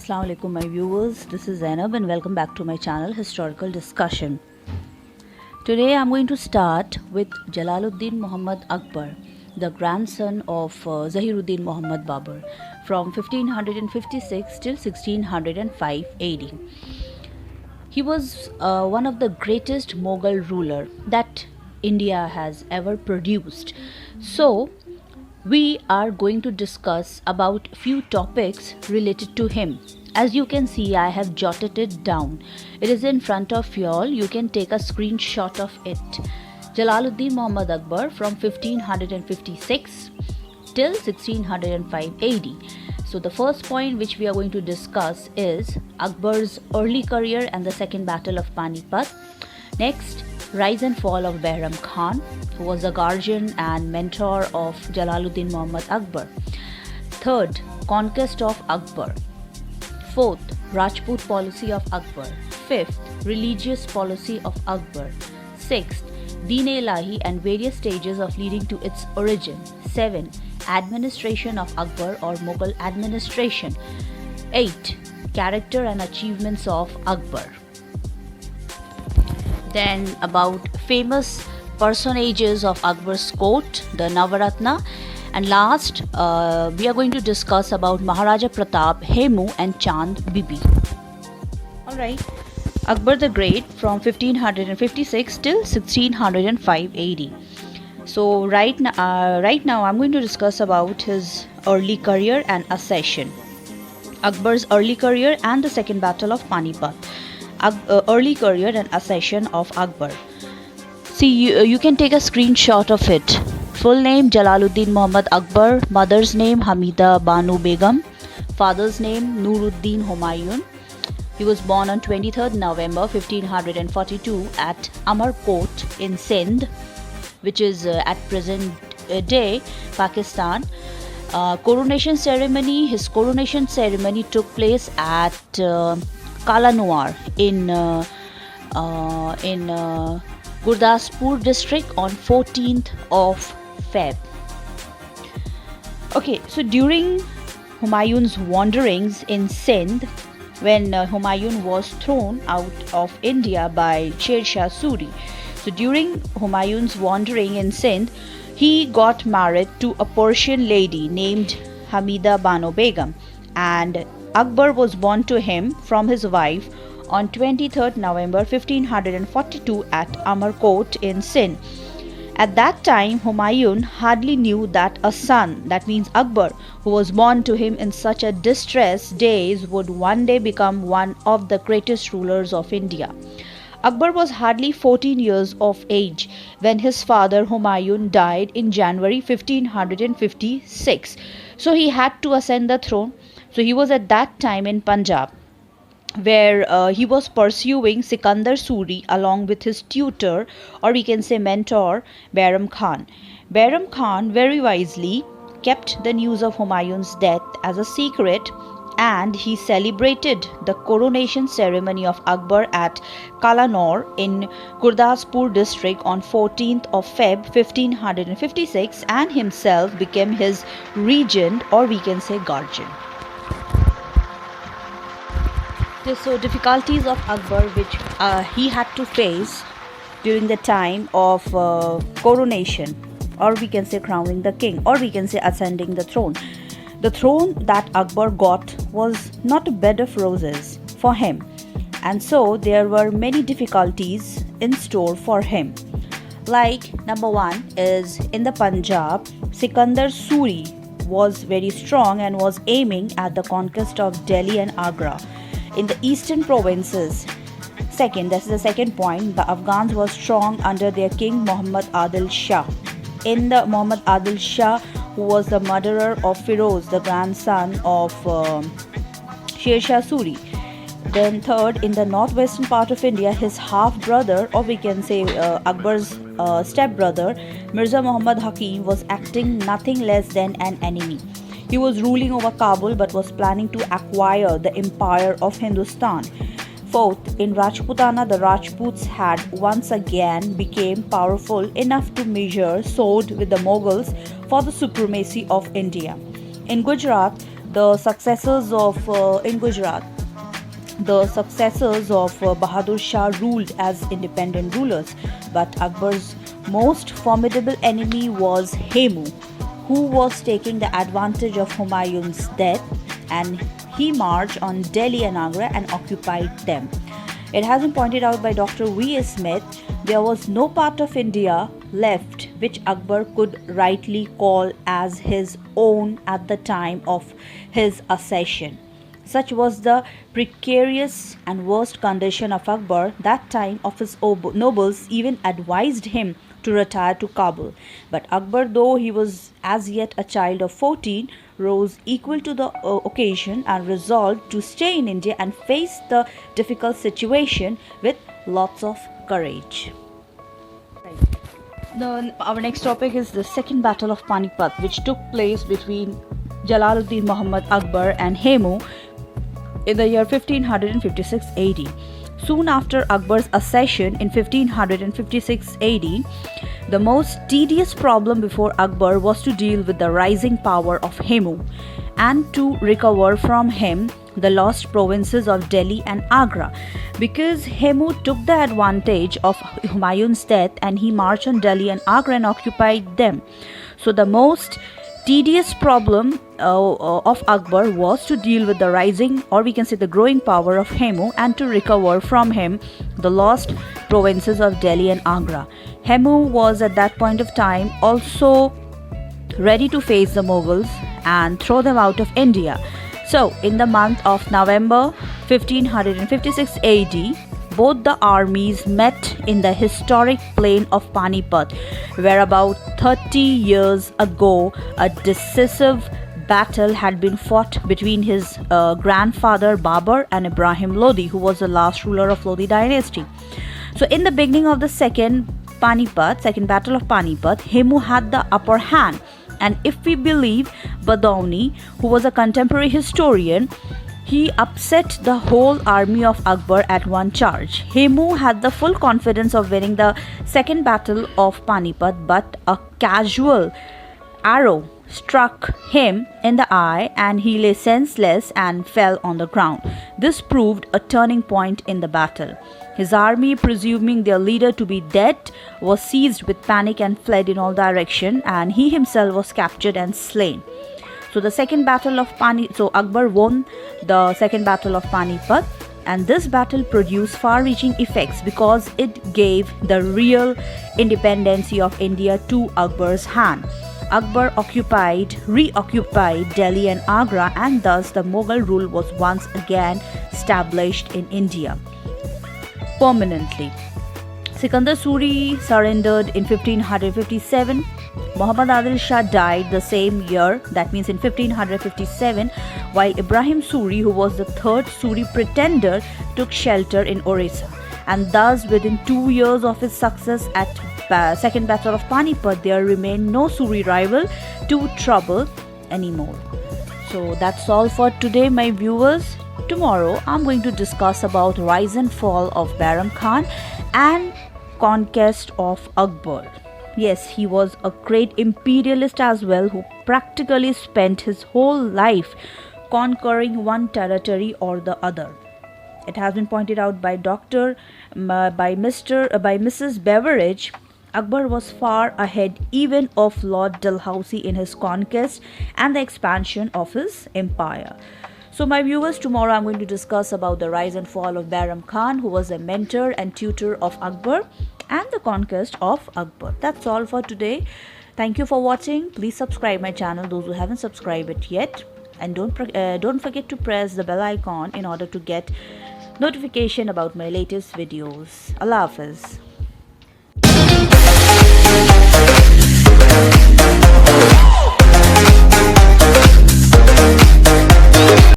Assalamu alaikum my viewers, this is Zainab and welcome back to my channel Historical Discussion. Today I'm going to start with Jalaluddin Muhammad Akbar, the grandson of Zahiruddin Muhammad Babur from 1556 till 1605 AD. He was one of the greatest Mughal ruler that India has ever produced. So we are going to discuss about few topics related to him. As you can see, I have jotted it down. It is in front of you all. You can take a screenshot of it. Jalaluddin Muhammad Akbar from 1556 till 1605 AD. So the first point which we are going to discuss is Akbar's early career and the second battle of Panipat. Next, rise and fall of Behram Khan, who was the guardian and mentor of Jalaluddin Muhammad Akbar. Third, conquest of Akbar. Fourth, Rajput policy of Akbar. Fifth, religious policy of Akbar. Sixth, Deen-e-Ilahi and various stages of leading to its origin. 7. Administration of Akbar or Mughal administration. 8. Character and achievements of Akbar. Then about famous personages of Akbar's court, the Navaratna. And last, we are going to discuss about Maharaja Pratap, Hemu and Chand Bibi. Alright, Akbar the Great from 1556 till 1605 AD. So right now I'm going to discuss about his early career and accession. Akbar's early career and the second battle of Panipat. Early career and accession of Akbar. See, you can take a screenshot of it. Full name Jalaluddin Muhammad Akbar, mother's name Hamida Banu Begum, father's name Nuruddin Humayun. He was born on 23rd November 1542 at Amarkot in Sindh, which is at present day Pakistan. His coronation ceremony took place at Kalanoor in Gurdaspur district on 14th of Feb. Okay, so during Humayun's wanderings in Sindh, when Humayun was thrown out of India by Sher Shah Suri, so during Humayun's wandering in Sindh, he got married to a Persian lady named Hamida Banu Begum, and Akbar was born to him from his wife on 23rd November 1542 at Amarkot in Sindh. At that time, Humayun hardly knew that a son, that means Akbar, who was born to him in such a distressed days, would one day become one of the greatest rulers of India. Akbar was hardly 14 years of age when his father Humayun died in January 1556. So he had to ascend the throne. So he was at that time in Punjab, where he was pursuing Sikandar Suri along with his tutor, or we can say mentor, Behram Khan. Behram Khan very wisely kept the news of Humayun's death as a secret, and he celebrated the coronation ceremony of Akbar at Kalanoor in Gurdaspur district on 14th of Feb 1556 and himself became his regent, or we can say guardian. So difficulties of Akbar which he had to face during the time of coronation, or we can say crowning the king, or we can say ascending the throne. The throne that Akbar got was not a bed of roses for him, and so there were many difficulties in store for him. Like number one is in the Punjab, Sikandar Suri was very strong and was aiming at the conquest of Delhi and Agra. In the eastern provinces, that's the second point, the Afghans were strong under their king Muhammad Adil Shah. In the Muhammad Adil Shah, who was the murderer of Firoz, the grandson of Sher Shah Suri. Then third, in the northwestern part of India, his half-brother, or we can say Akbar's step-brother, Mirza Muhammad Hakim, was acting nothing less than an enemy. He was ruling over Kabul but was planning to acquire the empire of Hindustan. Fourth, in Rajputana, the Rajputs had once again became powerful enough to measure sword with the Mughals for the supremacy of India. In Gujarat, the successors of in Gujarat, the successors of Bahadur Shah ruled as independent rulers, but Akbar's most formidable enemy was Hemu, who was taking the advantage of Humayun's death, and he marched on Delhi and Agra and occupied them. It has been pointed out by Dr. V.S. Smith, there was no part of India left which Akbar could rightly call as his own at the time of his accession. Such was the precarious and worst condition of Akbar that time of his nobles even advised him to retire to Kabul. But Akbar, though he was as yet a child of 14, rose equal to the occasion and resolved to stay in India and face the difficult situation with lots of courage. Our next topic is the Second Battle of Panipat, which took place between Jalaluddin Muhammad Akbar and Hemu in the year 1556 AD. Soon after Akbar's accession in 1556 AD, the most tedious problem before Akbar was to deal with the rising power of Hemu and to recover from him the lost provinces of Delhi and Agra, because Hemu took the advantage of Humayun's death and he marched on Delhi and Agra and occupied them. So the most tedious problem of Akbar was to deal with the rising, or we can say the growing power of Hemu and to recover from him the lost provinces of Delhi and Agra. Hemu was at that point of time also ready to face the Mughals and throw them out of India. So, in the month of November 1556 AD, both the armies met in the historic plain of Panipat, where about 30 years ago a decisive battle had been fought between his grandfather Babur and Ibrahim Lodi, who was the last ruler of Lodi dynasty. So, in the beginning of the second battle of Panipat, Hemu had the upper hand. And if we believe Badauni, who was a contemporary historian, he upset the whole army of Akbar at one charge. Hemu had the full confidence of winning the second battle of Panipat, but a casual arrow struck him in the eye and he lay senseless and fell on the ground. This proved a turning point in the battle. His army, presuming their leader to be dead, was seized with panic and fled in all directions, and he himself was captured and slain. So Akbar won the second battle of Panipat, and this battle produced far-reaching effects because it gave the real independency of India to Akbar's hand. Akbar reoccupied Delhi and Agra, and thus the Mughal rule was once again established in India permanently. Sikandar Suri surrendered in 1557. Muhammad Adil Shah died the same year, that means in 1557, while Ibrahim Suri, who was the third Suri pretender, took shelter in Orissa. And thus, within 2 years of his success at Second Battle of Panipat, there remained no Suri rival to trouble anymore. So that's all for today, my viewers. Tomorrow, I'm going to discuss about rise and fall of Bairam Khan and conquest of Akbar. Yes, he was a great imperialist as well, who practically spent his whole life conquering one territory or the other. It has been pointed out by Mrs. Beveridge, Akbar was far ahead even of Lord Dalhousie in his conquest and the expansion of his empire. So my viewers, tomorrow I'm going to discuss about the rise and fall of Bairam Khan, who was a mentor and tutor of Akbar, and the conquest of Akbar. That's all for today. Thank you for watching. Please subscribe my channel, those who haven't subscribed it yet. And don't forget to press the bell icon in order to get notification about my latest videos. Allah Hafiz.